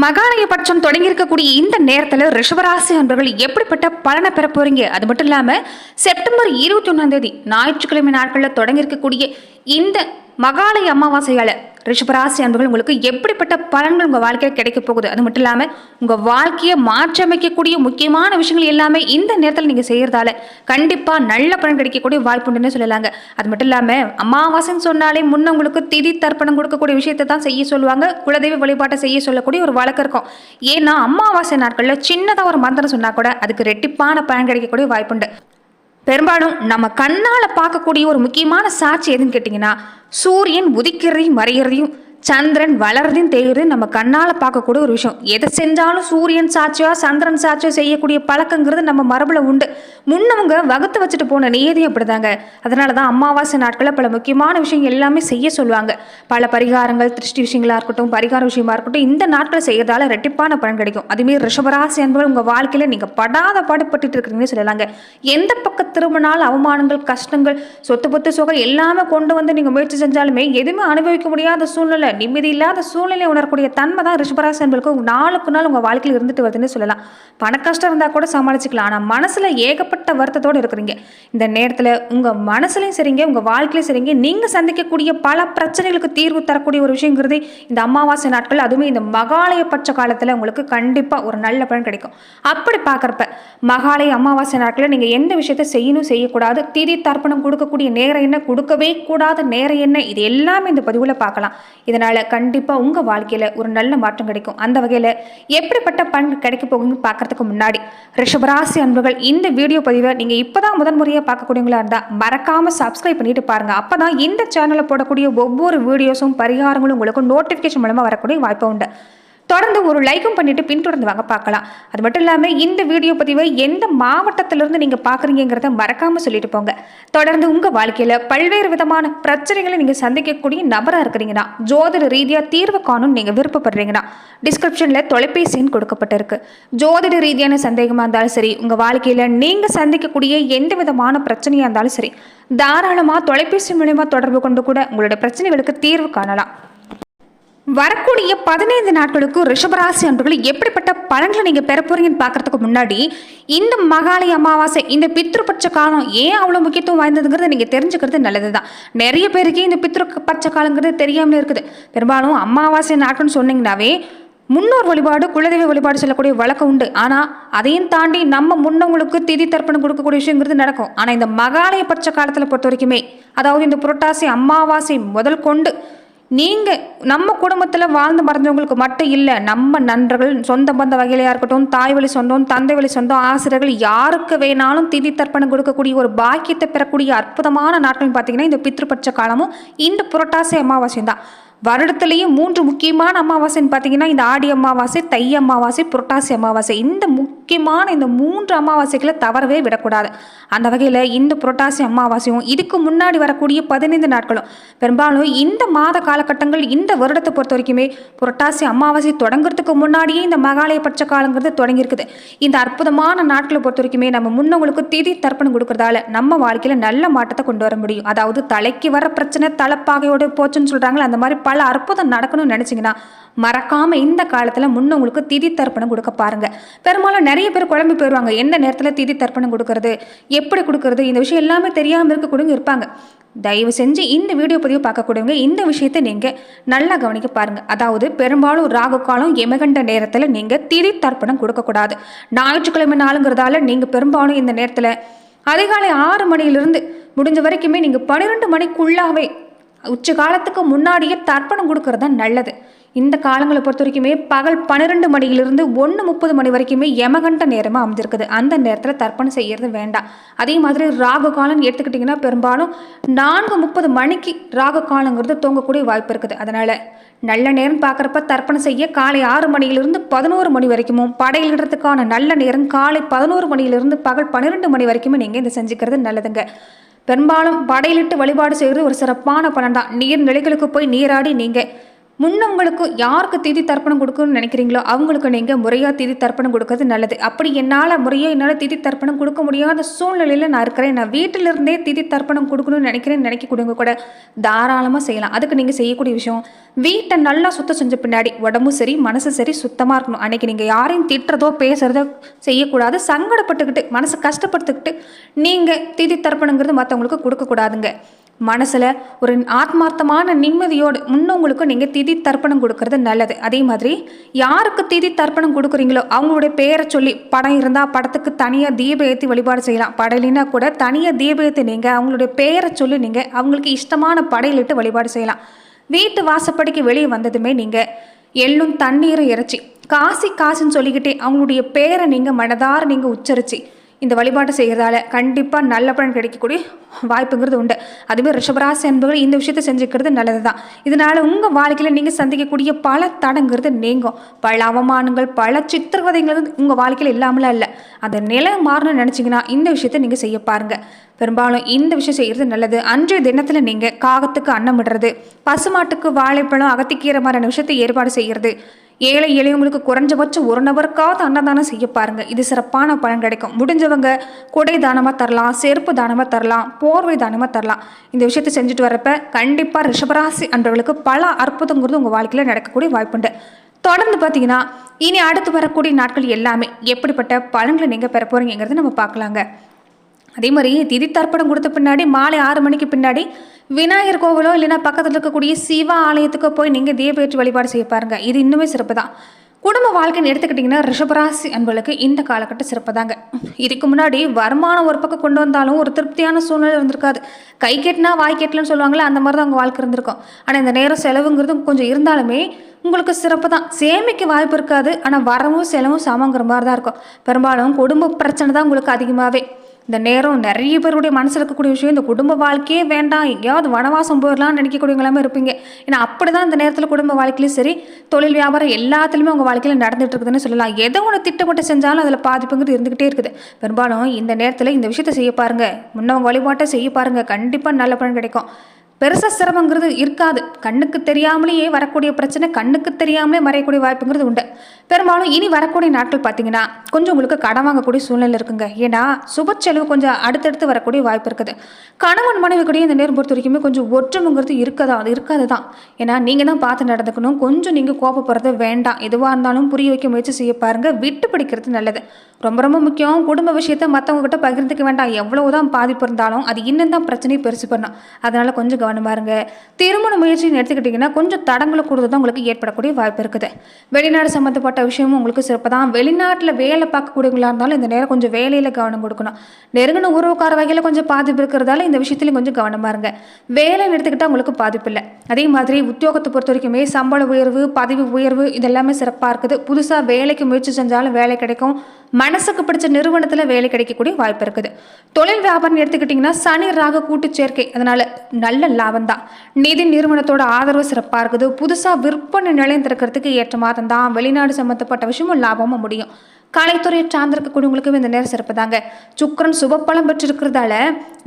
மகாலய பட்சம் தொடங்கி இருக்கக்கூடிய இந்த நேரத்தில் ரிஷபராசி அன்பர்கள் எப்படிப்பட்ட பலனை பெற போறீங்க? அது மட்டும் இல்லாம செப்டம்பர் 21 ஞாயிற்றுக்கிழமை நாட்களில் தொடங்கி இருக்கக்கூடிய இந்த மகாலய அமாவாசையால ரிஷபராசி அன்பர்கள் உங்களுக்கு எப்படிப்பட்ட பலன்கள் உங்க வாழ்க்கையில் கிடைக்க போகுது? அது மட்டும் இல்லாம உங்க வாழ்க்கையை மாற்றமைக்கக்கூடிய முக்கியமான விஷயங்கள் எல்லாமே இந்த நேரத்தில் நீங்க செய்யறதால கண்டிப்பா நல்ல பலன் கிடைக்கக்கூடிய வாய்ப்பு உண்டுன்னு சொல்லலாங்க. அது மட்டும் இல்லாம அமாவாசைன்னு சொன்னாலே முன்ன உங்களுக்கு திதி தர்ப்பணம் கொடுக்கக்கூடிய விஷயத்தை தான் செய்ய சொல்லுவாங்க. குலதெய்வ வழிபாட்டை செய்ய சொல்லக்கூடிய ஒரு வழக்கம் இருக்கும். ஏன்னா அமாவாசை நாட்கள்ல சின்னதா ஒரு மந்திரம் சொன்னா கூட அதுக்கு ரெட்டிப்பான பலன் கிடைக்கக்கூடிய வாய்ப்புண்டு. பெரும்பாலும் நம்ம கண்ணால பார்க்கக்கூடிய ஒரு முக்கியமான சாட்சி எதுன்னு கேட்டீங்கன்னா, சூரியன் உதிக்கிறதையும் மறைகிறதையும் சந்திரன் வளர்றதையும் தேய்கிறதையும் நம்ம கண்ணால் பார்க்கக்கூடிய ஒரு விஷயம். எதை செஞ்சாலும் சூரியன் சாட்சியோ சந்திரன் சாட்சியோ செய்யக்கூடிய பழக்கங்கிறது நம்ம மரபுல உண்டு. முன்னவங்க வகுத்து வச்சுட்டு போன நியதியும் அப்படிதாங்க. அதனால தான் அமாவாசை நாட்களில் பல முக்கியமான விஷயங்கள் எல்லாமே செய்ய சொல்லுவாங்க. பல பரிகாரங்கள், திருஷ்டி விஷயங்களா இருக்கட்டும், பரிகார விஷயமா இருக்கட்டும், இந்த நாட்களை செய்யறதால ரெட்டிப்பான பலன் கிடைக்கும். அதுமாரி ரிஷபராசி என்பது உங்க வாழ்க்கையில நீங்க படாத பாடுபட்டு இருக்கிறீங்கன்னு சொல்லலாங்க. எந்த பக்கம் திரும்பினாலும் அவமானங்கள், கஷ்டங்கள், சொத்து பத்து சுகம் எல்லாமே கொண்டு வந்து நீங்க முயற்சி செஞ்சாலுமே எதுவுமே அனுபவிக்க முடியாத சூழ்நிலை, நிம்மதி இல்லாத சூழ்நிலை உணரக்கூடிய தன்மை தான் ரிஷபராசி என்பதுக்கு நாளுக்கு நாள் உங்க வாழ்க்கையில் இருந்துட்டு வருதுன்னு சொல்லலாம். பண கஷ்டம் இருந்தா கூட சமாளிச்சுக்கலாம். ஆனா மனசுல ஏகப்பட்ட வருத்தத்தோடு இருக்கிறீங்க. இந்த நேரத்துல உங்க மனசுலையும் சரிங்க, உங்க வாழ்க்கையிலும் சரிங்க, நீங்க சந்திக்கக்கூடிய பல பிரச்சனைகளுக்கு தீர்வு தரக்கூடிய ஒரு விஷயங்கிறது இந்த அமாவாசை நாட்கள், அதுவுமே இந்த மகாலய பட்ச காலத்துல உங்களுக்கு கண்டிப்பா ஒரு நல்ல பலன் கிடைக்கும். அப்படி பாக்குறப்ப மகாலய அமாவாசை நாட்கள் நீங்க எந்த விஷயத்த செய்யணும், செய்யக்கூடாது, திதி தர்ப்பணம் கொடுக்கக்கூடிய நேரம் என்ன, கொடுக்கவே கூடாத நேரம் என்ன, இது எல்லாமே இந்த பதிவுல பார்க்கலாம். இதனால கண்டிப்பா உங்க வாழ்க்கையில ஒரு நல்ல மாற்றம் கிடைக்கும். அந்த வகையில எப்படிப்பட்ட பலன் கிடைக்க போகுதுன்னு பார்க்கறதுக்கு முன்னாடி ரிஷபராசி அன்பர்கள் இந்த வீடியோ பதிவை நீங்க இப்பதான் முதன்முறையா பார்க்கக்கூடியவங்களா இருந்தா மறக்காம சப்ஸ்கிரைப் பண்ணிட்டு பாருங்க. அப்பதான் இந்த சேனல்ல போடக்கூடிய ஒவ்வொரு வீடியோஸும் பரிகாரங்களும் உங்களுக்கு நோட்டிபிகேஷன் மூலமா வரக்கூடிய வாய்ப்பு உண்டு. தொடர்ந்து ஒரு லைக்கும் பண்ணிட்டு பின்தொடர்ந்து வாங்க பார்க்கலாம். அது மட்டும் இல்லாமல் இந்த வீடியோ பதிவை எந்த மாவட்டத்திலிருந்து நீங்கள் பார்க்குறீங்கிறத மறக்காம சொல்லிட்டு போங்க. தொடர்ந்து உங்கள் வாழ்க்கையில் பல்வேறு விதமான பிரச்சனைகளை நீங்கள் சந்திக்கக்கூடிய நபராக இருக்கிறீங்கன்னா, ஜோதிட ரீதியாக தீர்வு காணும் நீங்கள் விருப்பப்படுறீங்கன்னா டிஸ்கிரிப்ஷனில் தொலைபேசி எண் கொடுக்கப்பட்டிருக்கு. ஜோதிட ரீதியான சந்தேகமாக இருந்தாலும் சரி, உங்கள் வாழ்க்கையில் நீங்கள் சந்திக்கக்கூடிய எந்த விதமான பிரச்சனையாக இருந்தாலும் சரி, தாராளமாக தொலைபேசி மூலமா தொடர்பு கொண்டு கூட உங்களுடைய பிரச்சனைகளுக்கு தீர்வு காணலாம். வரக்கூடிய 15 நாட்களுக்கு ரிஷபராசி அன்பர்கள் எப்படிப்பட்ட பலன்களை நீங்க பெற போறீங்கன்னு பார்க்கறதுக்கு முன்னாடி இந்த மகாலய அமாவாசை, இந்த பித்ருபட்ச காலம் ஏன் அவ்வளவு முக்கியத்துவம் வாய்ந்ததுங்கிறத நீங்க தெரிஞ்சுக்கிறது நல்லதுதான். நிறைய பேருக்கு இந்த பித்ருபட்ச காலங்கிறது தெரியாமலே இருக்குது. பெரும்பாலும் அமாவாசை நாட்கள்னு சொன்னீங்கன்னாவே முன்னோர் வழிபாடு, குலதெய்வ வழிபாடு சொல்லக்கூடிய வழக்கம் உண்டு. ஆனால் அதையும் தாண்டி நம்ம முன்னவங்களுக்கு திதி தர்ப்பணம் கொடுக்கக்கூடிய விஷயங்கிறது நடக்கும். ஆனால் இந்த மகாலய பட்ச காலத்தில் பொறுத்த வரைக்குமே, அதாவது இந்த புரட்டாசி அமாவாசை முதல் கொண்டு நீங்கள் நம்ம குடும்பத்தில் வாழ்ந்து மறைஞ்சவங்களுக்கு மட்டும் இல்லை, நம்ம நண்பர்கள், சொந்த பந்த வகையிலையாக இருக்கட்டும், தாய் வழி சொந்தம், தந்தை வழி சொந்தம், ஆசிரியர்கள், யாருக்கு வேணாலும் திதி தர்ப்பணம் கொடுக்கக்கூடிய ஒரு பாக்கியத்தை பெறக்கூடிய அற்புதமான நாட்கள் பார்த்தீங்கன்னா இந்த பித்ருபட்ச காலமும் இந்த புரட்டாசி அமாவாசையும் தான். வருடத்திலேயே 3 முக்கியமான அமாவாசைன்னு பார்த்தீங்கன்னா இந்த ஆடி அமாவாசை, தை அமாவாசை, புரட்டாசி அமாவாசை. இந்த முக்கியமான இந்த 3 அமாவாசைகளை தவறவே விடக்கூடாது. அந்த வகையில் இந்த புரட்டாசி அமாவாசையும் இதுக்கு முன்னாடி வரக்கூடிய 15 நாட்களும் பெரும்பாலும் இந்த மாத காலகட்டங்கள் இந்த வருடத்தை பொறுத்த வரைக்குமே புரட்டாசி அமாவாசை தொடங்குறதுக்கு முன்னாடியே இந்த மகாலய பட்ச காலங்கிறது தொடங்கியிருக்குது. இந்த அற்புதமான நாட்களை பொறுத்த வரைக்குமே நம்ம முன்னவங்களுக்கு திதி தர்ப்பணம் கொடுக்கறதால நம்ம வாழ்க்கையில் நல்ல மாற்றத்தை கொண்டு வர முடியும். அதாவது தலைக்கு வர பிரச்சனை தலைப்பாகையோட போச்சுன்னு சொல்கிறாங்களே, அந்த மாதிரி பல அற்புதம் நடக்கணும்னு நினைச்சீங்கன்னா மறக்காம இந்த காலத்துல முன்னவங்களுக்கு திதி தர்ப்பணம் கொடுக்க பாருங்க. பெரும்பாலும் நிறைய பேர் குழம்பு போயிடுவாங்க, எந்த நேரத்துல திதி தர்ப்பணம் கொடுக்கறது, எப்படி கொடுக்கறது, இந்த விஷயம் எல்லாமே தெரியாம இருக்கக்கூடியவங்க இருப்பாங்க. தயவு செஞ்சு இந்த வீடியோ பதிவு பார்க்கக்கூடியவங்க இந்த விஷயத்தை நீங்க நல்லா கவனிக்க பாருங்க. அதாவது பெரும்பாலும் ராகு காலம், யமகண்ட நேரத்துல நீங்க திதி தர்ப்பணம் கொடுக்கக்கூடாது. ஞாயிற்றுக்கிழமை நாளுங்கிறதால நீங்க பெரும்பாலும் இந்த நேரத்துல அதிகாலை 6 மணியிலிருந்து முடிஞ்ச வரைக்குமே நீங்க 12 மணிக்குள்ளாவே உச்ச காலத்துக்கு முன்னாடியே தர்ப்பணம் கொடுக்கறது தான் நல்லது. இந்த காலங்களை பொறுத்த வரைக்குமே பகல் 12 மணியிலிருந்து 1:30 மணி வரைக்குமே யமகண்ட நேரமாக அமைஞ்சிருக்குது. அந்த நேரத்தில் தர்ப்பணம் செய்யறது வேண்டாம். அதே மாதிரி ராகு காலம் எடுத்துக்கிட்டிங்கன்னா பெரும்பாலும் 4:30 மணிக்கு ராகு காலங்கிறது தூங்கக்கூடிய வாய்ப்பு இருக்குது. அதனால் நல்ல நேரம் பார்க்குறப்ப தர்ப்பணம் செய்ய காலை 6 மணியிலிருந்து 11 மணி வரைக்கும், படையிடுறதுக்கான நல்ல நேரம் காலை 11 மணியிலிருந்து பகல் 12 மணி வரைக்குமே நீங்கள் இதை செஞ்சுக்கிறது நல்லதுங்க. பெரும்பாலும் படையிலிட்டு வழிபாடு செய்கிறது ஒரு சிறப்பான பலன் தான். நீர்நிலைகளுக்கு போய் நீராடி நீங்கள் முன்னவங்களுக்கு யாருக்கு திதி தர்ப்பணம் கொடுக்கணும்னு நினைக்கிறீங்களோ அவங்களுக்கு நீங்கள் முறையாக திதி தர்ப்பணம் கொடுக்கறது நல்லது. அப்படி என்னால் திதி தர்ப்பணம் கொடுக்க முடியாத சூழ்நிலையில் நான் இருக்கிறேன், நான் வீட்டிலிருந்தே திதி தர்ப்பணம் கொடுக்கணும்னு நினைக்கக்கூடியவங்க கூட தாராளமாக செய்யலாம். அதுக்கு நீங்கள் செய்யக்கூடிய விஷயம், வீட்டை நல்லா சுத்தம் செஞ்ச பின்னாடி உடம்பும் சரி மனசு சரி சுத்தமாக இருக்கணும். அன்றைக்கி நீங்கள் யாரையும் திட்டுறதோ பேசுகிறதோ செய்யக்கூடாது. சங்கடப்பட்டுக்கிட்டு மனசை கஷ்டப்படுத்திக்கிட்டு நீங்கள் திதி தர்ப்பணங்கிறது மற்றவங்களுக்கு கொடுக்கக்கூடாதுங்க. மனசில் ஒரு ஆத்மார்த்தமான நிம்மதியோடு முன்னவங்களுக்கு நீங்கள் திதி தர்ப்பணம் கொடுக்கறது நல்லது. அதே மாதிரி யாருக்கு திதி தர்ப்பணம் கொடுக்குறீங்களோ அவங்களுடைய பேரை சொல்லி, படம் இருந்தால் படத்துக்கு தனியாக தீப ஏற்றி வழிபாடு செய்யலாம். படையிலினா கூட தனியாக தீப ஏற்றி நீங்கள் அவங்களுடைய பேரை சொல்லி நீங்கள் அவங்களுக்கு இஷ்டமான படையிலிட்டு வழிபாடு செய்யலாம். வீட்டு வாசப்படிக்கு வெளியே வந்ததுமே நீங்கள் எள்ளும் தண்ணீரை இறைச்சி காசுன்னு சொல்லிக்கிட்டே அவங்களுடைய பேரை நீங்கள் மனதார நீங்கள் உச்சரித்து இந்த வழிபாட்டை செய்கிறதால கண்டிப்பாக நல்ல பலன் கிடைக்கக்கூடிய வாய்ப்புங்கிறது உண்டு. அதுமாதிரி ரிஷபராசி என்பவர்கள் இந்த விஷயத்தை செஞ்சுக்கிறது நல்லது தான். இதனால் உங்கள் வாழ்க்கையில் நீங்கள் சந்திக்கக்கூடிய பல தடங்கிறது நீங்கும். பல அவமானங்கள் பல சித்திரவதைங்கிறது உங்கள் வாழ்க்கையில் இல்லாமலாம் இல்லை. அந்த நிலை மாறணும்னு நினச்சிங்கன்னா இந்த விஷயத்தை நீங்கள் செய்ய பாருங்கள். பெரும்பாலும் இந்த விஷயம் செய்கிறது நல்லது. அன்றைய தினத்தில் நீங்கள் காகத்துக்கு அன்னம் விடுறது, பசுமாட்டுக்கு வாழைப்பழம் அகத்திக்கீரை மாதிரியான விஷயத்தை ஏற்பாடு செய்கிறது, ஏழை எளியவங்களுக்கு குறைஞ்சபட்சம் ஒரு நபருக்காவது அன்னதானம் செய்ய பாருங்கள். இது சிறப்பான பலன் கிடைக்கும். முடிஞ்சவங்க கொடை தானமாக தரலாம், செருப்பு தானமாக தரலாம், போர்வை தானமாக தரலாம். இந்த விஷயத்தை செஞ்சுட்டு வரப்ப கண்டிப்பாக ரிஷபராசி அன்றவர்களுக்கு பல அற்புதங்கிறது உங்கள் வாழ்க்கையில் நடக்கக்கூடிய வாய்ப்புண்டு. தொடர்ந்து பார்த்தீங்கன்னா இனி அடுத்து வரக்கூடிய நாட்கள் எல்லாமே எப்படிப்பட்ட பலன்களை நீங்கள் பெற போகிறீங்கிறத நம்ம பார்க்கலாங்க. அதே மாதிரி திதி தர்ப்பணம் கொடுத்த பின்னாடி மாலை 6 மணிக்கு பின்னாடி விநாயகர் கோவிலோ இல்லைன்னா பக்கத்தில் இருக்கக்கூடிய சிவ ஆலயத்துக்கோ போய் நீங்கள் தீபேற்றி வழிபாடு செய்ய பாருங்க. இது இன்னுமே சிறப்பு தான். குடும்ப வாழ்க்கைன்னு எடுத்துக்கிட்டிங்கன்னா ரிஷபராசி அன்பர்களுக்கு இந்த காலகட்டம் சிறப்பு தாங்க. இதுக்கு முன்னாடி வருமானம் ஒரு பக்கம் கொண்டு வந்தாலும் ஒரு திருப்தியான சூழ்நிலை இருந்திருக்காது. கை கெட்டினா வாய் கெட்டலன்னு சொல்லுவாங்களே, அந்த மாதிரி தான் உங்கள் வாழ்க்கை இருந்திருக்கும். ஆனால் இந்த நேரம் செலவுங்கிறது கொஞ்சம் இருந்தாலுமே உங்களுக்கு சிறப்பு தான். சேமிக்க வாய்ப்பு இருக்காது, ஆனால் வரவும் செலவும் சமங்கிற மாதிரி தான் இருக்கும். பெரும்பாலும் குடும்ப பிரச்சனை தான் உங்களுக்கு அதிகமாகவே. இந்த நேரம் நிறைய பேருடைய மனசில் இருக்கக்கூடிய விஷயம், இந்த குடும்ப வாழ்க்கையே வேண்டாம், எங்கேயாவது வனவாசம் போயிடலாம்னு நினைக்கக்கூடியவங்களாமே இருப்பீங்க. ஏன்னா அப்படி தான் இந்த நேரத்தில் குடும்ப வாழ்க்கையிலும் சரி தொழில் வியாபாரம் எல்லாத்துலேயுமே உங்கள் வாழ்க்கையில் நடந்துகிட்டு இருக்குதுன்னு சொல்லலாம். எதை ஒன்று திட்டப்பட்டு செஞ்சாலும் அதில் பாதிப்புங்கிறது இருந்துக்கிட்டே இருக்குது. பெரும்பாலும் இந்த நேரத்தில் இந்த விஷயத்தை செய்ய பாருங்கள், முன்னவங்க வழிபாட்டை செய்ய பாருங்கள், கண்டிப்பாக நல்ல பலன் கிடைக்கும். பெருசாக சிரமங்கிறது இருக்காது. கண்ணுக்கு தெரியாமலேயே வரக்கூடிய பிரச்சனை கண்ணுக்கு தெரியாமலே மறையக்கூடிய வாய்ப்புங்கிறது உண்டு. பெரும்பாலும் இனி வரக்கூடிய நாட்கள் பார்த்தீங்கன்னா கொஞ்சம் உங்களுக்கு கடன் வாங்கக்கூடிய சூழ்நிலை இருக்குங்க. ஏன்னா சுப செலவு கொஞ்சம் அடுத்தடுத்து வரக்கூடிய வாய்ப்பு இருக்குது. கணவன் மனைவி கூட இந்த நேரம் பொறுத்த வரைக்குமே கொஞ்சம் ஒற்றுமைங்கிறது இருக்காது தான். ஏன்னா நீங்கள் தான் பார்த்து நடந்துக்கணும். கொஞ்சம் நீங்கள் கோபப்படுறது வேண்டாம். எதுவாக இருந்தாலும் புரிய வைக்க முயற்சி செய்ய பாருங்கள். விட்டு பிடிக்கிறது நல்லது. ரொம்ப ரொம்ப முக்கியம். குடும்ப விஷயத்தை மற்றவங்க கிட்ட பகிர்ந்துக்க வேண்டாம். எவ்வளவுதான் பாதிப்பு இருந்தாலும் அது இன்னும் தான் பிரச்சனையை பெருசு பண்ணலாம். அதனால கொஞ்சம் கவனம் பாருங்க. திருமண முயற்சின்னு எடுத்துக்கிட்டிங்கன்னா கொஞ்சம் தடங்களை கூடுதல் தான் உங்களுக்கு ஏற்படக்கூடிய வாய்ப்பு இருக்குது. வெளிநாடு சம்மந்தப்பட்ட விஷயமும் உங்களுக்கு சிறப்பு தான். வெளிநாட்டில் வேலை பார்க்கக்கூடியவங்களா இருந்தாலும் இந்த நேரம் கொஞ்சம் வேலையில் கவனம் கொடுக்கணும். நெருங்கின உறவுக்கார வகையில் கொஞ்சம் பாதிப்பு இருக்கிறதால இந்த விஷயத்துலையும் கொஞ்சம் கவனமாக இருங்க. வேலைன்னு எடுத்துக்கிட்டால் உங்களுக்கு பாதிப்பு இல்லை. அதே மாதிரி உத்தியோகத்தை பொறுத்த வரைக்குமே சம்பள உயர்வு பதவி உயர்வு இதெல்லாமே சிறப்பாக இருக்குது. புதுசாக வேலைக்கு முயற்சி செஞ்சாலும் வேலை கிடைக்கும். மனசுக்கு பிடிச்ச நிறுவனத்தில் வேலை கிடைக்கக்கூடிய வாய்ப்பு இருக்குது. தொழில் வியாபாரம் எடுத்துக்கிட்டிங்கன்னா சனி ராகு கூட்டு சேர்க்கை, அதனால நல்ல லாபம் தான். நிதி நிறுவனத்தோட ஆதரவு சிறப்பாக இருக்குது. புதுசாக விற்பனை நிலையம் திறக்கிறதுக்கு ஏற்ற மாதம் தான். வெளிநாடு சம்மந்தப்பட்ட விஷயமும் லாபமும் முடியும். கலைத்துறையை சார்ந்திருக்கக்கூடியவங்களுக்கும் இந்த நேரம் சிறப்பு தாங்க. சுக்கிரன் சுபப்பலம் பெற்றிருக்கிறதால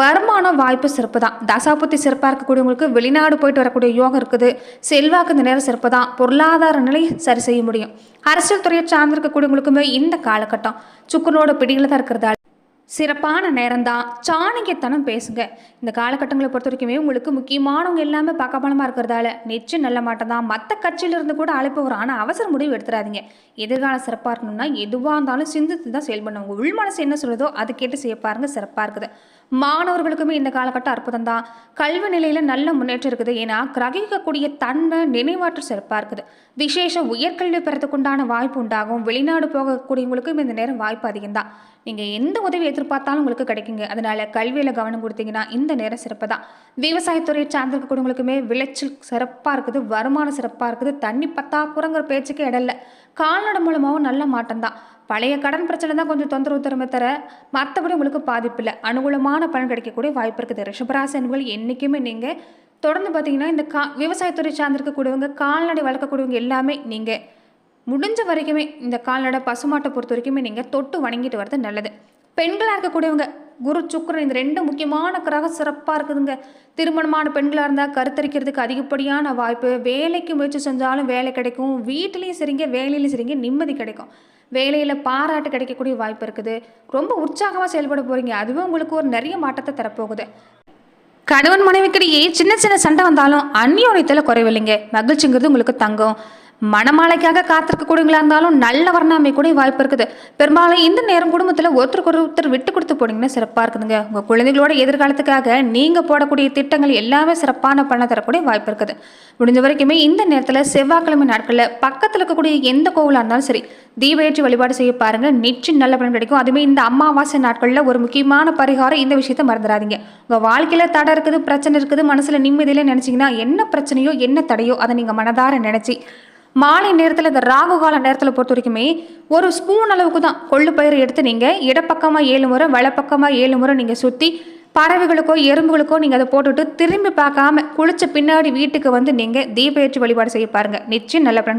வருமானம் வாய்ப்பு சிறப்பு தான். தசாபுத்தி சிறப்பாக இருக்கக்கூடியவங்களுக்கு வெளிநாடு போயிட்டு வரக்கூடிய யோகம் இருக்குது. செல்வாக்கு இந்த நேரம் சிறப்பு தான். பொருளாதார நிலை சரி செய்ய முடியும். அரசியல் துறையை சார்ந்திருக்கக்கூடியவங்களுக்குமே இந்த காலகட்டம் சுக்கிரனோட பிடியில் தான் இருக்கிறதால சிறப்பான நேரம் தான். சாணக்கியத்தனம் பேசுங்க. இந்த காலகட்டங்களை பொறுத்த வரைக்குமே உங்களுக்கு முக்கியமானவங்க எல்லாமே பக்கபலமாக இருக்கிறதால நிச்சயம் நல்ல மாட்டம் தான். மற்ற கட்சியிலிருந்து கூட அழைப்பு வரும். ஆனால் அவசர முடிவு எடுத்துடாதீங்க. எதிர்காலம் சிறப்பாக இருக்கணும்னா எதுவாக இருந்தாலும் சிந்தித்து தான் செயல் பண்ணுவாங்க. உள் மனசு என்ன சொல்லுதோ அதை கேட்டு செய்ய பாருங்க. சிறப்பாக இருக்குது. மாணவர்களுக்குமே இந்த காலகட்டம் அற்புதம் தான். கல்வி நிலையில் நல்ல முன்னேற்றம் இருக்குது. ஏன்னா கிரகிக்கக்கூடிய தன்மை நினைவாற்றல் சிறப்பாக இருக்குது. விசேஷ உயர்கல்வி பெறத்துக்குண்டான வாய்ப்பு உண்டாகும். வெளிநாடு போகக்கூடியவங்களுக்கும் இந்த நேரம் வாய்ப்பு அதிகம்தான். நீங்கள் எந்த உதவி எதிர்பார்த்தாலும் உங்களுக்கு கிடைக்குங்க. அதனால கல்வியில் கவனம் கொடுத்தீங்கன்னா இந்த நேரம் சிறப்பு தான். விவசாயத்துறையை சார்ந்திருக்கக்கூடியவங்களுக்குமே விளைச்சல் சிறப்பாக இருக்குது. வருமானம் சிறப்பாக இருக்குது. தண்ணி பத்தாக்குறங்கிற பேச்சுக்கு இடல்ல. கால்நடை மூலமாகவும் நல்ல மாற்றம் தான். பழைய கடன் பிரச்சனை தான் கொஞ்சம் தொந்தரவு தருமே தர மற்றபடி உங்களுக்கு பாதிப்பு இல்லை. அனுகூலமான பலன் கிடைக்கக்கூடிய வாய்ப்பு இருக்குது. ரிஷபராசி அன்பர்கள் என்றைக்குமே நீங்கள் தொடர்ந்து பார்த்தீங்கன்னா இந்த விவசாயத்துறை சார்ந்திருக்கக்கூடியவங்க கால்நடை வளர்க்கக்கூடியவங்க எல்லாமே நீங்கள் முடிஞ்ச வரைக்குமே இந்த கால்நடை பசுமாட்டை பொறுத்த வரைக்குமே நீங்கள் தொட்டு வணங்கிட்டு வரது நல்லது. பெண்களாக இருக்கக்கூடியவங்க குரு சுக்கிரன் இந்த 2 முக்கியமான கிரகம் சிறப்பாக இருக்குதுங்க. திருமணமான பெண்களாக இருந்தால் கருத்தரிக்கிறதுக்கு அதிகப்படியான வாய்ப்பு. வேலைக்கு முயற்சி செஞ்சாலும் வேலை கிடைக்கும். வீட்டிலையும் சரிங்க, வேலையிலையும் சரிங்க நிம்மதி கிடைக்கும். வேலையில் பாராட்டு கிடைக்கக்கூடிய வாய்ப்பு இருக்குது. ரொம்ப உற்சாகமாக செயல்பட போகிறீங்க. அதுவே உங்களுக்கு ஒரு நிறைய மாற்றத்தை தரப்போகுது. கணவன் மனைவிக்கிடையே சின்ன சின்ன சண்டை வந்தாலும் அந்யோன்யத்தில் குறைவில்லைங்க. மகிழ்ச்சிங்கிறது உங்களுக்கு தங்கும். மணமாலைக்காக காத்திருக்கக்கூடியவங்களா இருந்தாலும் நல்ல வர்ணாமை கூட வாய்ப்பு இருக்குது. பெரும்பாலும் இந்த நேரம் குடும்பத்தில் ஒருத்தருக்கு ஒருத்தர் விட்டு கொடுத்து போனீங்கன்னா சிறப்பாக இருக்குதுங்க. உங்கள் குழந்தைகளோட எதிர்காலத்துக்காக நீங்கள் போடக்கூடிய திட்டங்கள் எல்லாமே சிறப்பான பண்ண தரக்கூடிய வாய்ப்பு இருக்குது. முடிஞ்ச வரைக்குமே இந்த நேரத்தில் செவ்வாய்க்கிழமை நாட்களில் பக்கத்தில் இருக்கக்கூடிய எந்த கோவிலாக இருந்தாலும் சரி தீபேற்றி வழிபாடு செய்ய பாருங்க. நிச்சயம் நல்ல பலன் கிடைக்கும். அதுவுமே இந்த அமாவாசை நாட்களில் ஒரு முக்கியமான பரிகாரம், இந்த விஷயத்த மறந்துடாதீங்க. உங்கள் வாழ்க்கையில் தடை இருக்குது, பிரச்சனை இருக்குது, மனசில் நிம்மதியில நினச்சிங்கன்னா என்ன பிரச்சனையோ என்ன தடையோ அதை நீங்கள் மனதார நினச்சி மாலை நேரத்தில் இந்த ராகு கால நேரத்தில் பொறுத்த வரைக்குமே ஒரு ஸ்பூன் அளவுக்கு தான் கொள்ளு பயிர் எடுத்து நீங்கள் இடப்பக்கமாக 7 முறை வலப்பக்கமாக 7 முறை நீங்கள் சுற்றி பறவைகளுக்கோ எறும்புகளுக்கோ நீங்கள் அதை போட்டுவிட்டு திரும்பி பார்க்காம குளிச்ச பின்னாடி வீட்டுக்கு வந்து நீங்கள் தீப ஏற்றி வழிபாடு செய்ய பாருங்கள். நிச்சயம் நல்ல பலன்.